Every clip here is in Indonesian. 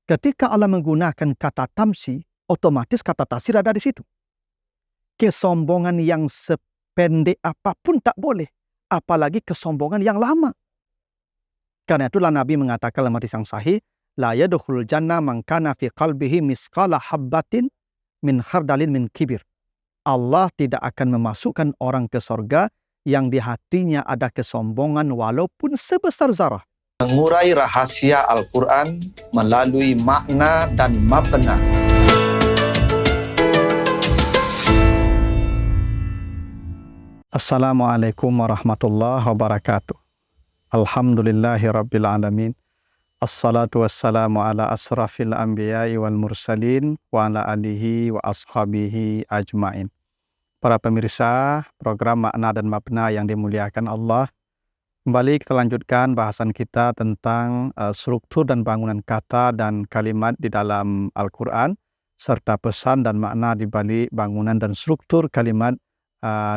Ketika Allah menggunakan kata tamshi, otomatis kata tasir ada di situ. Kesombongan yang sependek apapun tak boleh, apalagi kesombongan yang lama. Karena itulah Nabi mengatakan dalam hadis yang sahih, la yadkhulul jannah man kana fi qalbihi misqala habbatin min khardalin min kibir. Allah tidak akan memasukkan orang ke sorga yang di hatinya ada kesombongan walaupun sebesar zarah. Mengurai rahasia Al-Quran melalui makna dan mabna. Assalamualaikum warahmatullahi wabarakatuh. Alhamdulillahi rabbil alamin. Assalatu wassalamu ala asrafil anbiya'i wal mursalin wa ala alihi wa ashabihi ajmain. Para pemirsa program makna dan mabna yang dimuliakan Allah, kembali kita lanjutkan bahasan kita tentang struktur dan bangunan kata dan kalimat di dalam Al-Quran, serta pesan dan makna di balik bangunan dan struktur kalimat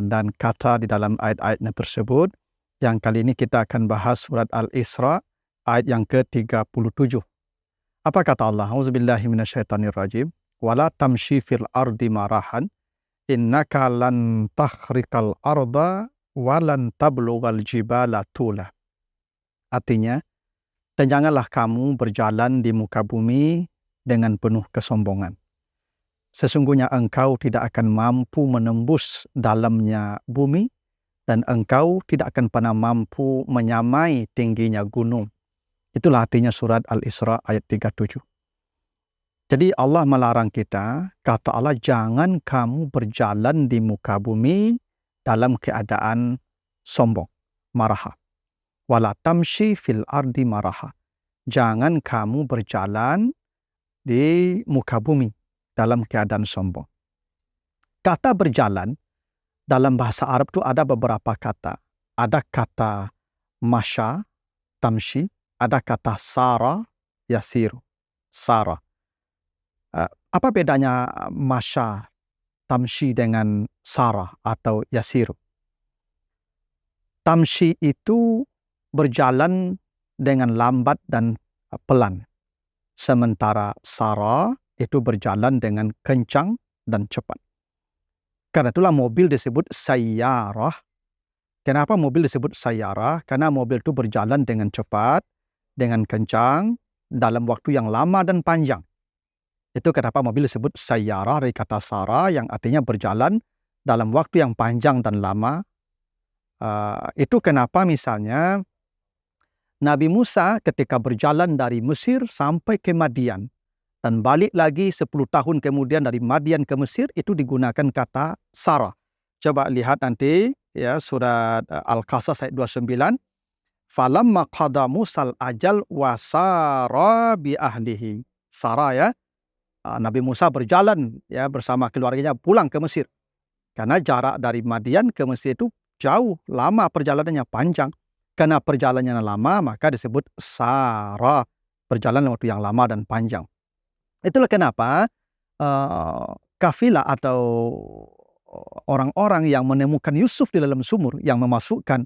dan kata di dalam ayat-ayatnya tersebut. Yang kali ini kita akan bahas surat Al-Isra ayat yang ke-37. Apa kata Allah? Auzubillahi minasyaitonirrajim. Wala tamshi fil ardi marahan innaka lan takhriqal arda walan tablughal jibala tula. Artinya, dan janganlah kamu berjalan di muka bumi dengan penuh kesombongan. Sesungguhnya engkau tidak akan mampu menembus dalamnya bumi, dan engkau tidak akan pernah mampu menyamai tingginya gunung. Itulah artinya surat Al-Isra ayat 37. Jadi Allah melarang kita, kata Allah, jangan kamu berjalan di muka bumi dalam keadaan sombong, maraha. Wala tamshi fil ardi maraha. Jangan kamu berjalan di muka bumi dalam keadaan sombong. Kata berjalan dalam bahasa Arab itu ada beberapa kata. Ada kata masya, tamshi, ada kata sara, yasiru, sara. Apa bedanya masya, tamshi dengan sara atau yasiru? Tamshi itu berjalan dengan lambat dan pelan. Sementara sara itu berjalan dengan kencang dan cepat. Karena itulah mobil disebut sayyarah. Kenapa mobil disebut sayyarah? Karena mobil itu berjalan dengan cepat, dengan kencang, dalam waktu yang lama dan panjang. Itu kenapa mobil disebut sayyarah dari kata sara yang artinya berjalan dalam waktu yang panjang dan lama. Itu kenapa misalnya Nabi Musa ketika berjalan dari Mesir sampai ke Madian dan balik lagi 10 tahun kemudian dari Madian ke Mesir, itu digunakan kata sara. Coba lihat nanti ya surat Al-Qasas ayat 29. Falamma qada Musal ajal wasara bi ahlihi. Sara ya. Nabi Musa berjalan ya bersama keluarganya pulang ke Mesir. Karena jarak dari Madian ke Mesir itu jauh, lama perjalanannya, panjang. Karena perjalanannya lama, maka disebut sara, perjalanan waktu yang lama dan panjang. Itulah kenapa kafilah atau orang-orang yang menemukan Yusuf di dalam sumur, yang memasukkan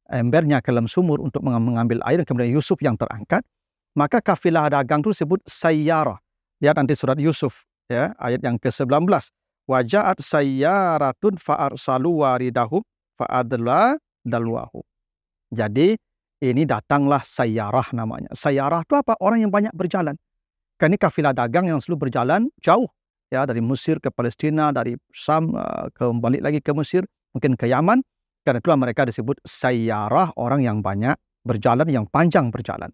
embernya ke dalam sumur untuk mengambil air, kemudian Yusuf yang terangkat, maka kafilah dagang itu disebut sayyarah. Lihat nanti surat Yusuf ya, ayat yang ke-19. Waja'at sayyaratun fa'arsalu waridahum fa'adla dalwahu. Jadi ini datanglah sayyarah namanya. Sayyarah itu apa? Orang yang banyak berjalan. Kan ini kafilah dagang yang selalu berjalan jauh ya, dari Mesir ke Palestina, dari Syam kembali lagi ke Mesir, mungkin ke Yaman. Karena itulah mereka disebut sayyarah, orang yang banyak berjalan, yang panjang berjalan.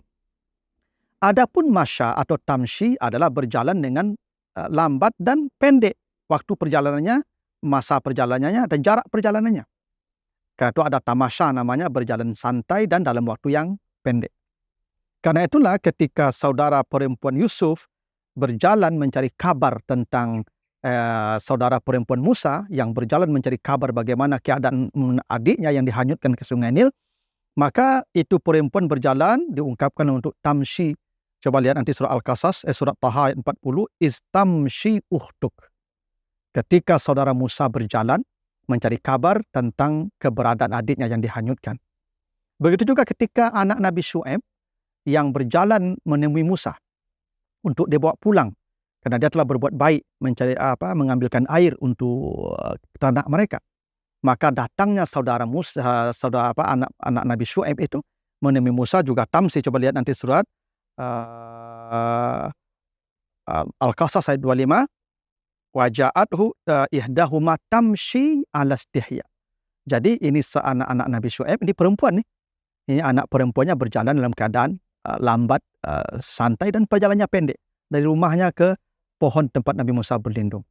Adapun masya atau tamshi adalah berjalan dengan lambat dan pendek. Waktu perjalanannya, masa perjalanannya, dan jarak perjalanannya. Karena itu ada tamasya namanya, berjalan santai dan dalam waktu yang pendek. Karena itulah ketika saudara perempuan Yusuf berjalan mencari kabar tentang saudara perempuan Musa yang berjalan mencari kabar bagaimana keadaan adiknya yang dihanyutkan ke Sungai Nil, maka itu perempuan berjalan diungkapkan untuk tamshi. Coba lihat nanti surah Al-Qasas, surat Taha ayat 40, istamshi uhtuk. Ketika saudara Musa berjalan mencari kabar tentang keberadaan adiknya yang dihanyutkan. Begitu juga ketika anak Nabi Syuaib yang berjalan menemui Musa. untuk dia bawa pulang karena dia telah berbuat baik mengambilkan air untuk ternak mereka. Maka datangnya saudara Musa, anak Nabi Syuaib itu menemui Musa juga tamsi. Coba lihat nanti surat Al-Qasas ayat 25. Waja'athu ihdahuma tamshi ala istihya. Jadi ini anak-anak Nabi Syuaib, ini perempuan nih. Ini anak perempuannya berjalan dalam keadaan lambat, santai, dan perjalanannya pendek dari rumahnya ke pohon tempat Nabi Musa berlindung.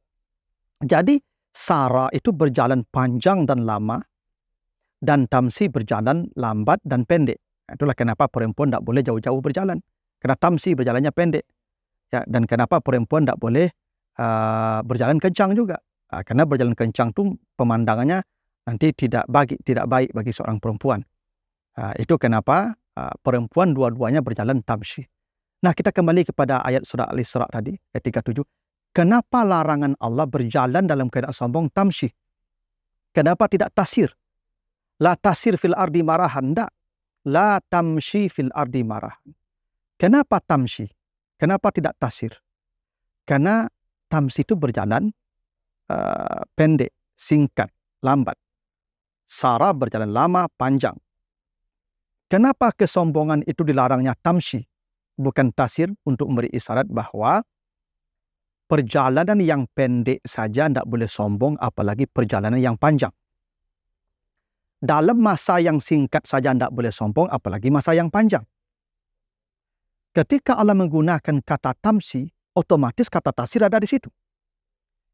Jadi Sarah itu berjalan panjang dan lama, dan Tamsi berjalan lambat dan pendek. Itulah kenapa perempuan tidak boleh jauh-jauh berjalan, karena Tamsi berjalannya pendek. Ya, dan kenapa perempuan tidak boleh berjalan kencang juga, karena berjalan kencang itu pemandangannya nanti tidak baik bagi seorang perempuan. Itu kenapa perempuan dua-duanya berjalan tamshi. Nah, kita kembali kepada ayat surah Al-Isra tadi, ayat 37. Kenapa larangan Allah berjalan dalam keadaan sombong tamshi? Kenapa tidak tasir? La tasir fil ardi marahan. Tidak. La tamshi fil ardi marahan. Kenapa tamshi? Kenapa tidak tasir? Karena tamshi itu berjalan pendek, singkat, lambat. Sarah berjalan lama, panjang. Kenapa kesombongan itu dilarangnya tamshi, bukan tasir, untuk memberi isyarat bahwa perjalanan yang pendek saja tidak boleh sombong, apalagi perjalanan yang panjang. Dalam masa yang singkat saja tidak boleh sombong, apalagi masa yang panjang. Ketika Allah menggunakan kata tamshi, otomatis kata tasir ada di situ.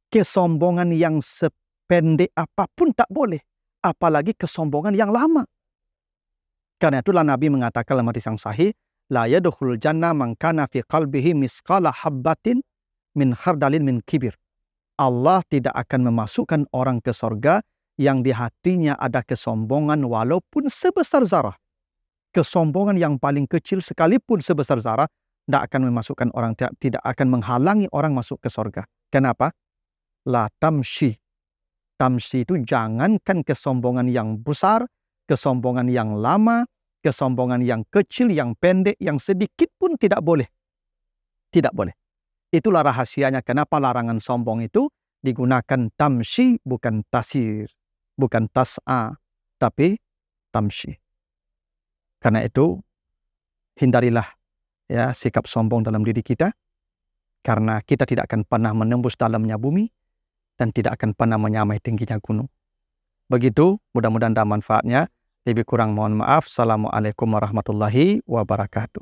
Kesombongan yang sependek apapun tak boleh, apalagi kesombongan yang lama. Karena itulah Nabi mengatakan dalam hadis yang sahih, la yadkhulul jannah man kana fi qalbihi misqala habbatin min khardalin min kibir. Allah tidak akan memasukkan orang ke sorga yang di hatinya ada kesombongan walaupun sebesar zarah. Kesombongan yang paling kecil sekalipun sebesar zarah tidak akan memasukkan orang, tidak akan menghalangi orang masuk ke sorga. Kenapa? La tamshi. Tamshi itu jangankan kesombongan yang besar, kesombongan yang lama, kesombongan yang kecil, yang pendek, yang sedikit pun tidak boleh. Tidak boleh. Itulah rahasianya kenapa larangan sombong itu digunakan tamshi, bukan tasir, bukan tas'a, tapi tamshi. Karena itu hindarilah ya sikap sombong dalam diri kita, karena kita tidak akan pernah menembus dalamnya bumi dan tidak akan pernah menyamai tingginya gunung. Begitu, mudah-mudahan ada manfaatnya. Lebih kurang mohon maaf. Assalamualaikum warahmatullahi wabarakatuh.